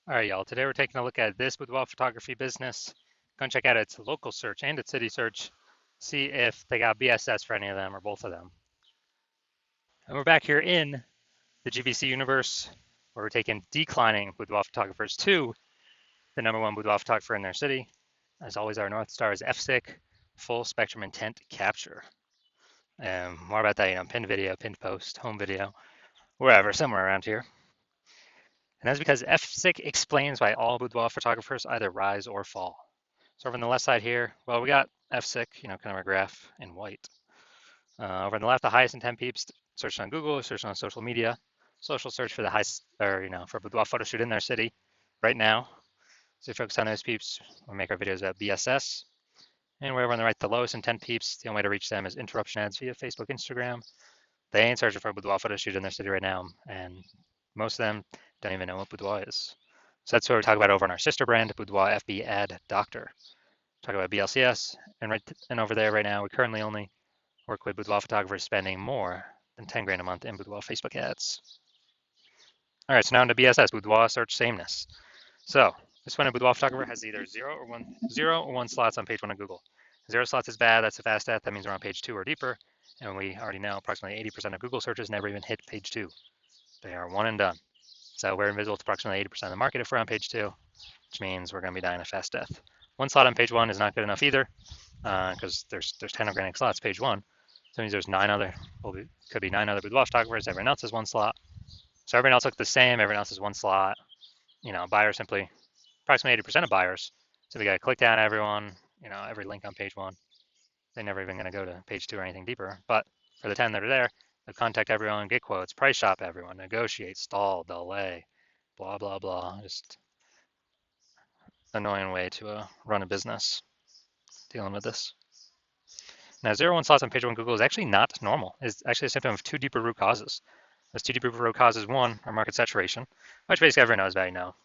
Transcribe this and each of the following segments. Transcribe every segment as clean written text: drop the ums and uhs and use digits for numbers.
All right, y'all. Today we're taking a look at this boudoir photography business. Go and check out its local search and its city search. See if they got BSS for any of them or both of them. And we're back here in the GVC universe where we're taking declining boudoir photographers to the #1 boudoir photographer in their city. As always, our North Star is FSIC, full spectrum intent capture. And more about that, pinned video, pinned post, home video, wherever, somewhere around here. And that's because FSIC explains why all boudoir photographers either rise or fall. So over on the left side here, well, we got FSIC, kind of a graph in white. Over on the left, the highest intent peeps searched on Google, searched on social media, social search for the highest, or for a boudoir photo shoot in their city right now. So we focus on those peeps. We make our videos about BSS. And wherever on the right, the lowest intent peeps, the only way to reach them is interruption ads via Facebook, Instagram. They ain't searching for a boudoir photo shoot in their city right now, and most of them don't even know what boudoir is. So that's what we talk about over on our sister brand, Boudoir FB Ad Doctor. Talk about BLCS, and over there right now, we currently only work with boudoir photographers spending more than 10 grand a month in boudoir Facebook ads. All right, so now into BSS, boudoir search sameness. So this one, a boudoir photographer has either zero or one slots on page 1 of Google. 0 slots is bad, that's a fast death, that means we're on page 2 or deeper, and we already know approximately 80% of Google searches never even hit page 2. They are one and done. So we're invisible to approximately 80% of the market if we're on page 2, which means we're going to be dying a fast death. One slot on page 1 is not good enough either, because there's 10 organic slots page 1. So it means there's could be 9 other boudoir photographers. Everyone else has 1 slot. So everyone else looks the same. Everyone else has 1 slot. Buyers simply, approximately 80% of buyers. So we got to click down everyone, every link on page 1. They're never even going to go to page 2 or anything deeper. But for the 10 that are there, they'll contact everyone, get quotes, price shop everyone, negotiate, stall, delay, blah, blah, blah. Just annoying way to run a business dealing with this. Now, 0 1 slots on page 1 Google is actually not normal. It's actually a symptom of 2 deeper root causes. Those 2 deeper root causes, one, are market saturation, which basically everyone knows about.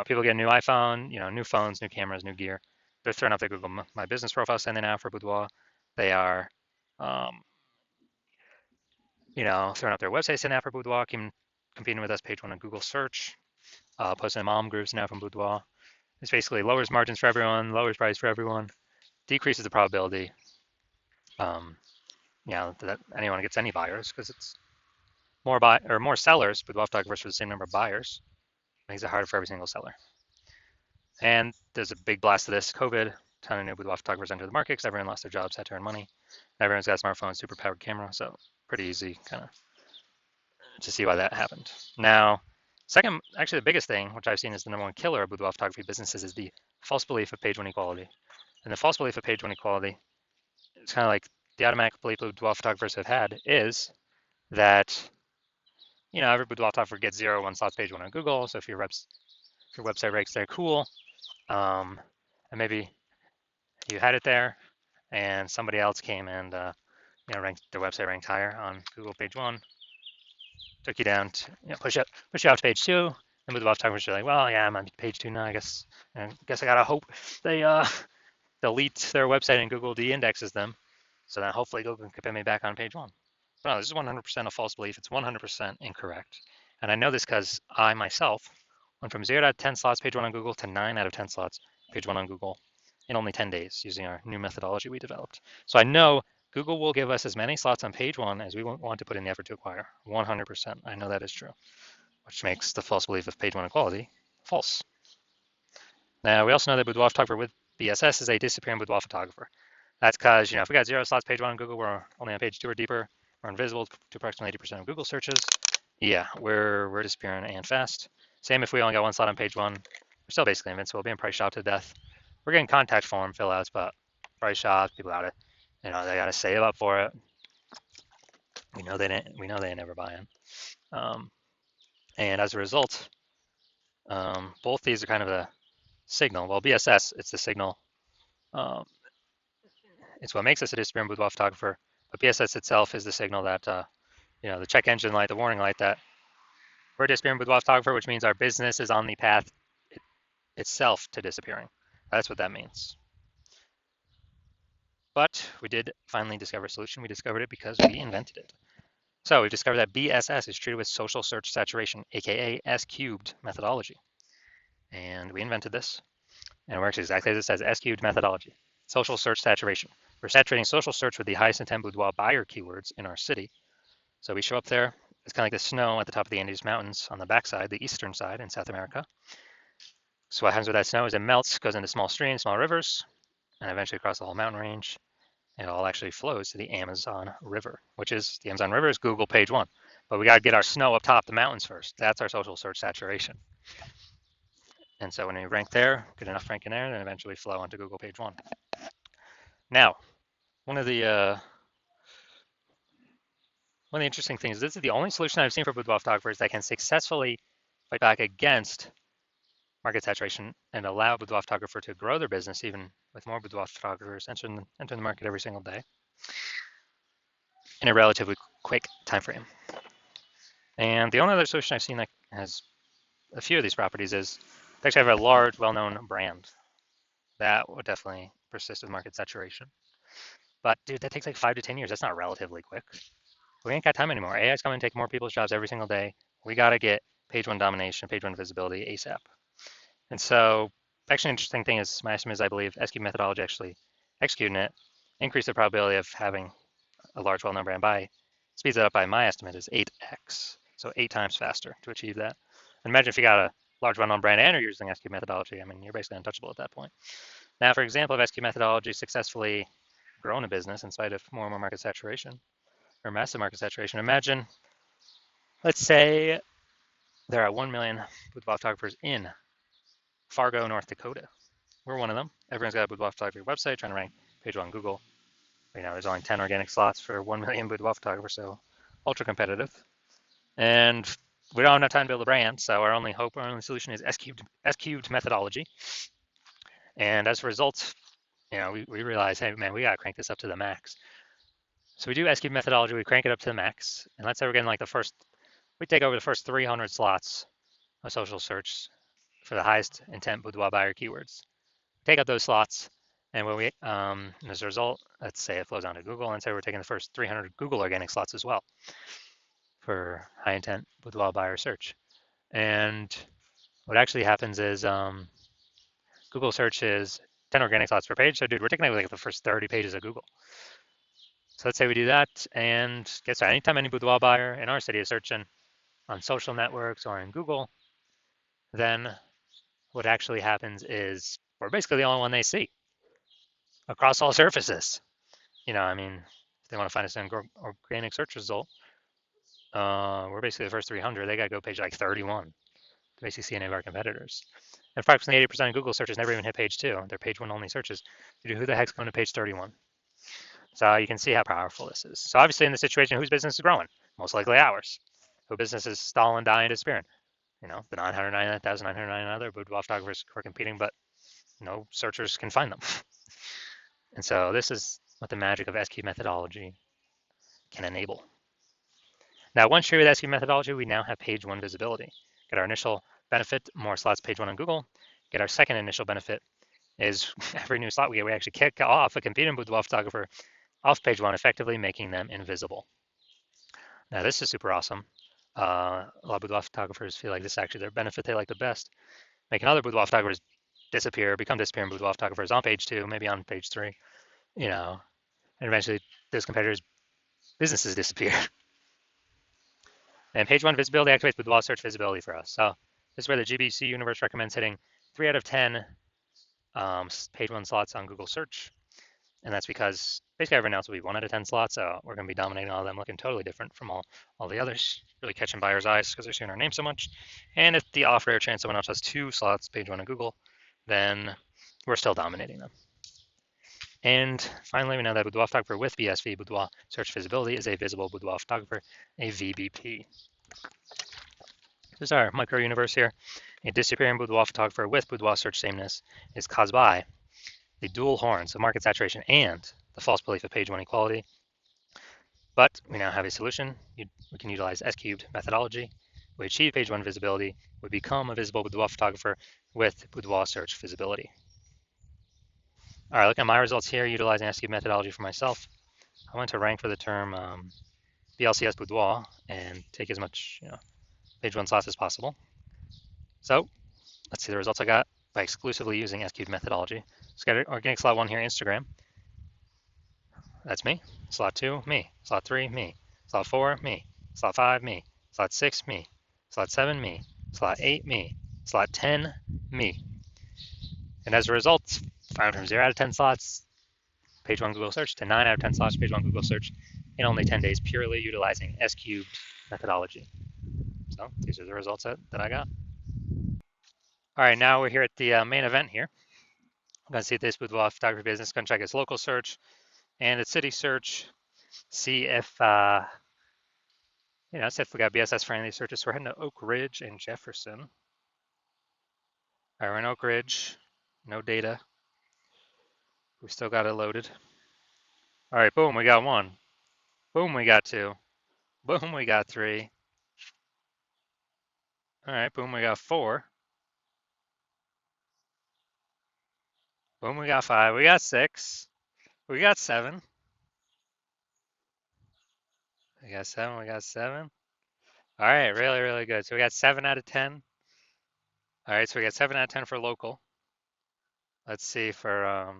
People get a new iPhone, new phones, new cameras, new gear. They're throwing up their Google My Business profile, sending out for boudoir. They are, throwing up their website, sending out for boudoir, competing with us page 1 on Google search, posting in mom groups now from boudoir. This basically lowers margins for everyone, lowers price for everyone, decreases the probability that anyone gets any buyers, because it's more sellers, boudoir photographers for the same number of buyers. Makes it harder for every single seller. And there's a big blast of this COVID. Ton of new boudoir photographers enter the market because everyone lost their jobs, had to earn money. Everyone's got a smartphone, super powered camera, so pretty easy kind of to see why that happened. Now, second, actually the biggest thing, which I've seen is the #1 killer of boudoir photography businesses, is the false belief of page 1 equality. And the false belief of page 1 equality, it's kind of like the automatic belief boudoir photographers have had is that every boudoir photographer gets 0 1 slots page 1 on Google. So if your website ranks there, cool. And maybe you had it there, and somebody else came and ranked their website ranked higher on Google page 1, took you down to push you out to page 2. And boudoir photographers are like, well, yeah, I'm on page 2 now. I guess I gotta hope they delete their website and Google de-indexes them, so that hopefully Google can put me back on page 1. But no, this is 100% a false belief. It's 100% incorrect. And I know this because I myself went from 0 out of 10 slots page 1 on Google to 9 out of 10 slots page 1 on Google in only 10 days using our new methodology we developed. So I know Google will give us as many slots on page 1 as we want to put in the effort to acquire. 100%. I know that is true, which makes the false belief of page 1 equality false. Now, we also know that boudoir photographer with BSS is a disappearing boudoir photographer. That's because, if we got 0 slots page 1 on Google, we're only on page 2 or deeper, we're invisible to approximately 80% of Google searches. Yeah, we're disappearing and fast. Same if we only got 1 slot on page 1, we're still basically invincible, being price shopped to death. We're getting contact form fill outs, but price shopped, people gotta, they gotta save up for it. We know they ain't never buying. And as a result, both these are kind of a signal. Well, BSS, it's the signal. It's what makes us a disappearing boudoir photographer, but BSS itself is the signal that, the check engine light, the warning light that we're a disappearing boudoir photographer, which means our business is on the path itself to disappearing. That's what that means. But we did finally discover a solution. We discovered it because we invented it. So we've discovered that BSS is treated with social search saturation, aka S cubed methodology. and we invented this, and it works exactly as it says, S-cubed methodology. Social search saturation. We're saturating social search with the highest intent boudoir buyer keywords in our city. So we show up there, it's kind of like the snow at the top of the Andes Mountains on the backside, the eastern side in South America. So what happens with that snow is it melts, goes into small streams, small rivers, and eventually across the whole mountain range. It all actually flows to the Amazon River, which is the Amazon River is Google page 1. But we got to get our snow up top the mountains first. That's our social search saturation. And so when we rank there, get enough ranking there, then eventually flow onto Google page 1. Now, one of the interesting things, this is the only solution I've seen for boudoir photographers that can successfully fight back against market saturation and allow a boudoir photographer to grow their business even with more boudoir photographers entering the market every single day in a relatively quick time frame. And the only other solution I've seen that has a few of these properties is they actually have a large, well-known brand. That would definitely persist with market saturation. But dude, that takes like 5 to 10 years. That's not relatively quick. We ain't got time anymore. AI's coming to take more people's jobs every single day. We got to get page 1 domination, page 1 visibility ASAP. And so actually an interesting thing is my estimate is I believe S-cube methodology actually executing it increase the probability of having a large well-known brand by speeds it up by my estimate is 8x. So 8 times faster to achieve that. And imagine if you got a large well-known brand and you're using S-cube methodology. I mean, you're basically untouchable at that point. Now, for example, if S-cube methodology successfully grown a business in spite of more and more market saturation or massive market saturation, imagine, let's say there are 1 million boudoir photographers in Fargo, North Dakota. We're one of them. Everyone's got a boudoir photography website trying to rank page 1 on Google. Right now, there's only 10 organic slots for 1 million boudoir photographers, so ultra competitive. And we don't have enough time to build a brand, so our only hope, our only solution is S-cubed methodology. And as a result, we realize, hey, man, we got to crank this up to the max. So we do S-cubed methodology, we crank it up to the max. And let's say we're getting like we take over the first 300 slots of social search for the highest intent boudoir buyer keywords. Take up those slots, and when as a result, let's say it flows onto Google, and say we're taking the first 300 Google organic slots as well for high intent boudoir buyer search. And what actually happens is Google search is 10 organic slots per page. So dude, we're taking like the first 30 pages of Google. So let's say we do that, and guess what? Anytime any boudoir buyer in our city is searching on social networks or in Google, then what actually happens is we're basically the only one they see across all surfaces. I mean, if they want to find us an organic search result, we're basically the first 300. They got to go page like 31 to basically see any of our competitors. And approximately 80% of Google searches never even hit page 2. They're page 1 only searches. Who the heck's going to page 31? So you can see how powerful this is. So obviously in this situation, whose business is growing? Most likely ours. Whose business is stalling, dying, disappearing? The 999,999 other boudoir photographers who are competing, but no searchers can find them. And so this is what the magic of S-cube methodology can enable. Now, once you're with S-cube methodology, we now have page 1 visibility. Get our initial benefit, more slots page 1 on Google. Get our second initial benefit is every new slot we get, we actually kick off a competing boudoir photographer off page 1, effectively making them invisible. Now, this is super awesome. A lot of boudoir photographers feel like this is actually their benefit they like the best. Making other boudoir photographers become disappearing boudoir photographers on page 2, maybe on page 3, and eventually those competitors' businesses disappear. And page 1 visibility activates boudoir search visibility for us. So this is where the GBC universe recommends hitting 3 out of 10 page 1 slots on Google search. And that's because basically everyone else will be 1 out of 10 slots. So we're going to be dominating all of them, looking totally different from all the others, really catching buyers' eyes because they're seeing our name so much. And if the off rare chance someone else has 2 slots, page 1 on Google, then we're still dominating them. And finally, we know that boudoir photographer with BSV, boudoir search visibility, is a visible boudoir photographer, a VBP. This is our micro universe here. A disappearing boudoir photographer with boudoir search sameness is caused by the dual horns of market saturation and the false belief of page 1 equality. But we now have a solution. We can utilize S-cubed methodology. We achieve page 1 visibility. We become a visible boudoir photographer with boudoir search visibility. All right, look at my results here utilizing S-cubed methodology for myself. I went to rank for the term BLCS boudoir and take as much page 1 slots as possible. So Let's see the results I got by exclusively using S-cubed methodology. Let's get organic slot 1 here, Instagram. That's me. Slot 2, me. Slot 3, me. Slot 4, me. Slot 5, me. Slot 6, me. Slot 7, me. Slot 8, me. Slot 10, me. And as a result, found from 0 out of 10 slots, page 1 Google search, to 9 out of 10 slots, page 1 Google search in only 10 days, purely utilizing S-cubed methodology. So these are the results that I got. All right, now we're here at the main event here. I'm going to see this Boudoir photography business. Going to check its local search and its city search. See if see if we got BSS friendly searches. So we're heading to Oak Ridge and Jefferson. All right, we're in Oak Ridge. No data. We still got it loaded. All right, boom, we got 1. Boom, we got 2. Boom, we got 3. All right, boom, we got 4. Boom, we got 5. We got 6. We got 7. We got 7. We got 7. All right, really, really good. So we got 7 out of 10. All right, so we got 7 out of 10 for local. Let's see for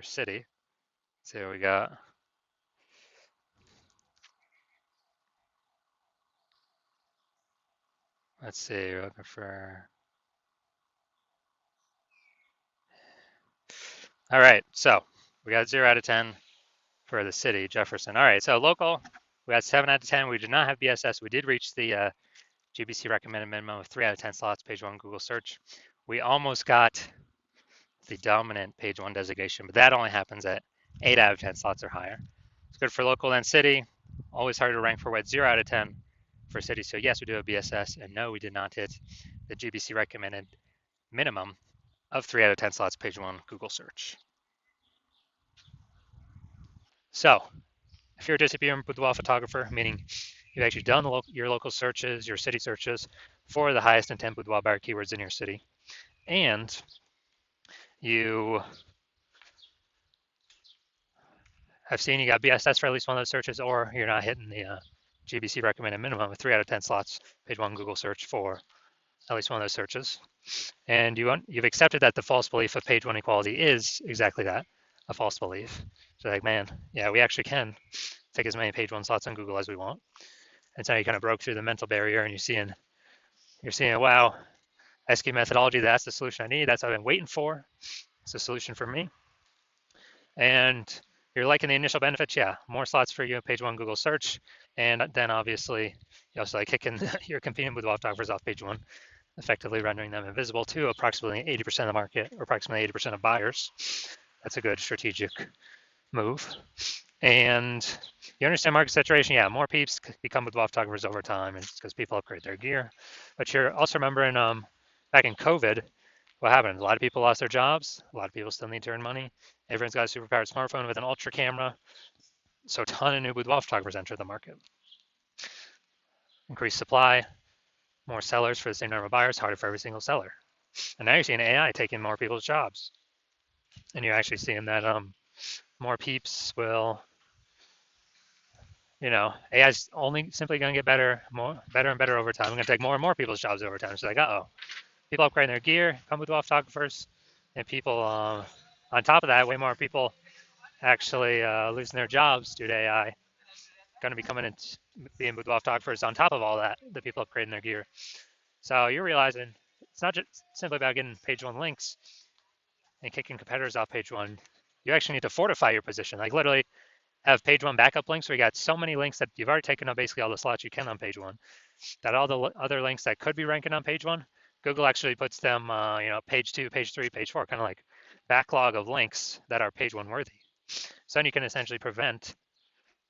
city. Let's see what we got. Let's see, we're looking for. All right, so we got 0 out of 10 for the city, Jefferson. All right, so local, we got 7 out of 10. We did not have BSS. We did reach the GBC recommended minimum of 3 out of 10 slots, page 1 Google search. We almost got the dominant page 1 designation, but that only happens at 8 out of 10 slots or higher. It's good for local and city. Always hard to rank for what 0 out of 10 for city. So yes, we do have BSS, and no, we did not hit the GBC recommended minimum of 3 out of 10 slots, page 1 Google search. So if you're a disappearing boudoir photographer, meaning you've actually done your local searches, your city searches for the highest intent boudoir buyer keywords in your city, and you have seen you got BSS for at least one of those searches, or you're not hitting the GBC recommended minimum of 3 out of 10 slots, page 1 Google search for at least one of those searches, and you've accepted that the false belief of page 1 equality is exactly that, a false belief. So like, man, yeah, we actually can take as many page 1 slots on Google as we want. And so you kind of broke through the mental barrier, and you're seeing, wow, S-cubed methodology, that's the solution I need. That's what I've been waiting for. It's a solution for me. And you're liking the initial benefits, yeah, more slots for you, page 1 Google search. And then obviously you also like kicking your competing boudoir photographers off page 1, effectively rendering them invisible to approximately 80% of the market, or approximately 80% of buyers. That's a good strategic move. And you understand market saturation. Yeah, more peeps become boudoir photographers over time. It's because people upgrade their gear. But you're also remembering back in COVID, what happened? A lot of people lost their jobs. A lot of people still need to earn money. Everyone's got a superpowered smartphone with an ultra camera. So a ton of new boudoir photographers enter the market. Increased supply, more sellers for the same number of buyers, harder for every single seller. And now you're seeing AI taking more people's jobs. And you're actually seeing that more peeps will, AI's only simply going to get better and better over time. We're going to take more and more people's jobs over time. So like, people upgrading their gear, come boudoir photographers, and people on top of that, way more people actually losing their jobs due to AI. Going to be coming and being boudoir photographers on top of all that, the people upgrading their gear. So you're realizing it's not just simply about getting page 1 links and kicking competitors off page 1. You actually need to fortify your position. Like literally have page 1 backup links where you got so many links that you've already taken up basically all the slots you can on page 1, that all the other links that could be ranking on page 1, Google actually puts them, page 2, page 3, page 4, kind of like backlog of links that are page 1 worthy. So then you can essentially prevent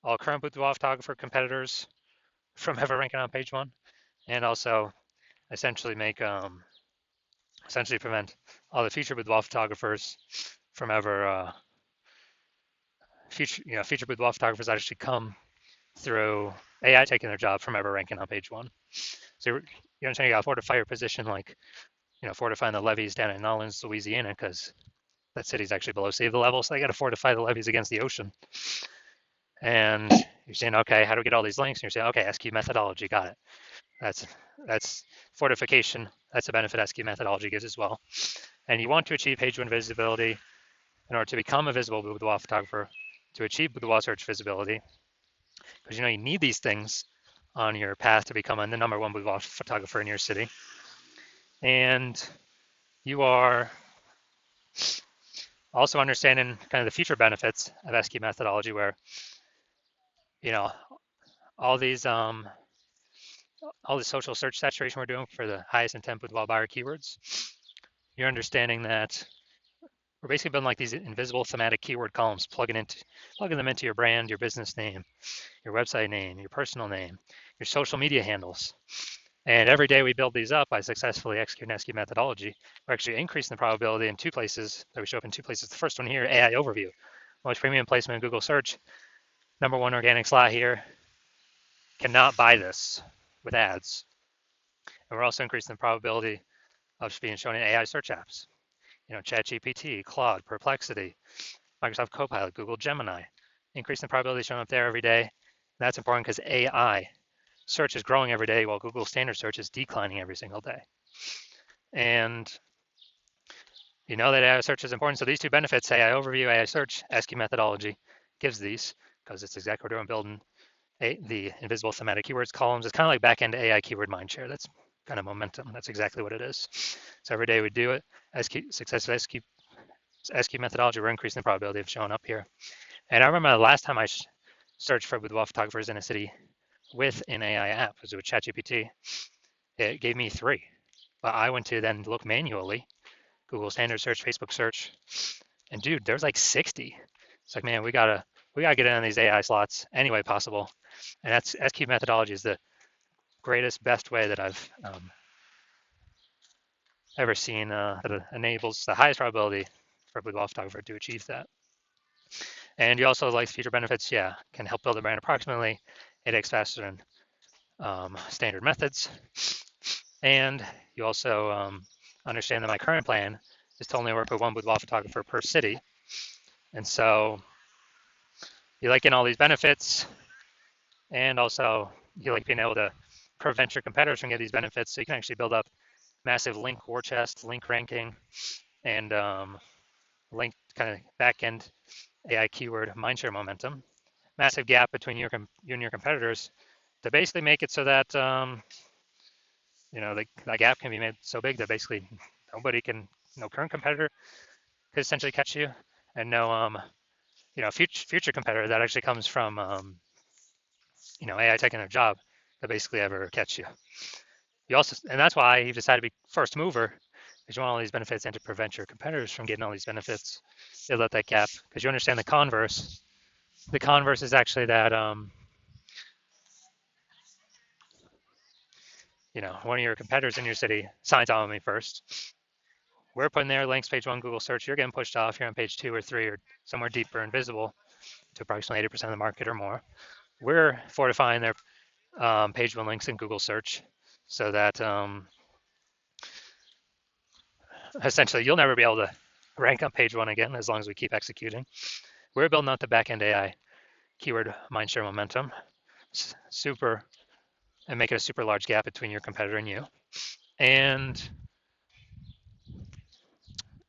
all current boudoir photographer competitors from ever ranking on page 1, and also essentially prevent all the future boudoir photographers from ever future boudoir photographers actually come through AI taking their job from ever ranking on page 1. So you understand, you got to fortify your position, like fortifying the levees down in Nolens, Louisiana, because that city's actually below sea level, so they got to fortify the levees against the ocean. And you're saying, okay, how do we get all these links? And you're saying, okay, S-cubed methodology, got it. That's that's fortification. That's a benefit SQ methodology gives as well. And you want to achieve page one visibility in order to become a visible boudoir photographer, to achieve boudoir search visibility, because you need these things on your path to becoming the number one boudoir photographer in your city. And you are also understanding kind of the future benefits of SQ methodology, where you know all these all the social search saturation we're doing for the highest intent boudoir buyer keywords. You're understanding that we're basically building like these invisible thematic keyword columns, plugging them into your brand, your business name, your website name, your personal name, your social media handles. And every day we build these up by successfully executing SQ methodology. We're actually increasing the probability in two places, that we show up in two places. The first one here, AI overview. Most premium placement in Google search. Number one organic slot here. Cannot buy this with ads. And we're also increasing the probability of being shown in AI search apps. ChatGPT, Claude, Perplexity, Microsoft Copilot, Google Gemini. Increasing the probability showing up there every day. That's important because AI search is growing every day while Google standard search is declining every single day. And you know that AI search is important. So these two benefits, AI overview, AI search, SQ methodology gives these, because it's exactly what we're doing, building the invisible thematic keywords columns. It's kind of like back-end AI keyword mindshare. That's kind of momentum. That's exactly what it is. So every day we do it. Success of SQ methodology, we're increasing the probability of showing up here. And I remember the last time I searched for boudoir photographers in a city with an AI app, was with ChatGPT. It gave me 3, but I went to then look manually, Google standard search, Facebook search, and dude, there's like 60. It's like, man, we gotta get in on these AI slots any way possible. And that's SQ methodology is the greatest, best way that I've ever seen that enables the highest probability for a boudoir photographer to achieve that. And you also like feature benefits, yeah, can help build a brand approximately 8x faster than standard methods. And you also understand that my current plan is to only work with one boudoir photographer per city. And so you like getting all these benefits, and also you like being able to prevent your competitors from getting these benefits, so you can actually build up massive link war chest, link ranking, and link kind of back-end AI keyword mindshare momentum. Massive gap between you and your competitors to basically make it so that that gap can be made so big that basically nobody can, no current competitor could essentially catch you, and no future competitor that actually comes from AI taking their job to basically ever catch you. And that's why you decided to be first mover, because you want all these benefits and to prevent your competitors from getting all these benefits. You let that gap, because you understand the converse. The converse is actually that one of your competitors in your city signs on me first. We're putting their links page 1 Google search. You're getting pushed off. You're on page 2 or 3 or somewhere deeper and visible to approximately 80% of the market or more. We're fortifying their page 1 links in Google search, so that essentially you'll never be able to rank on page 1 again as long as we keep executing. We're building out the back-end AI keyword mindshare momentum, and make it a super large gap between your competitor and you. And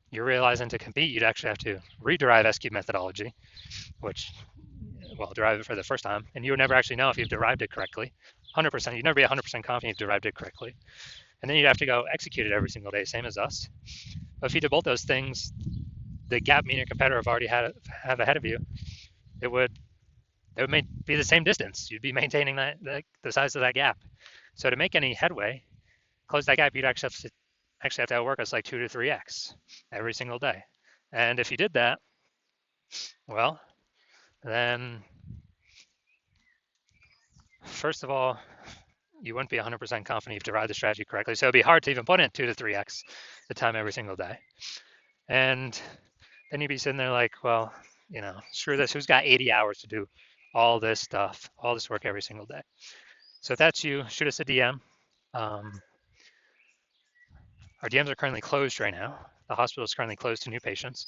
you're realizing to compete, you'd actually have to rederive SQ methodology, which, derive it for the first time, and you would never actually know if you've derived it correctly. 100%, you'd never be 100% confident you've derived it correctly. And then you'd have to go execute it every single day, same as us. But if you did both those things, the gap me and your competitor have already have ahead of you, it would be the same distance. You'd be maintaining the size of that gap. So to make any headway, close that gap, you'd actually have to outwork us like 2 to 3x every single day. And if you did that, well, then first of all, you wouldn't be 100% confident you've derived the strategy correctly. So it'd be hard to even put in 2 to 3x the time every single day. And then you'd be sitting there like, well, screw this. Who's got 80 hours to do all this stuff, all this work every single day? So if that's you, shoot us a DM. Our DMs are currently closed right now. The hospital is currently closed to new patients.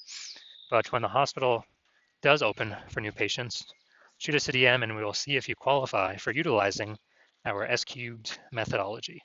But when the hospital does open for new patients, shoot us a DM and we will see if you qualify for utilizing our S cubed methodology.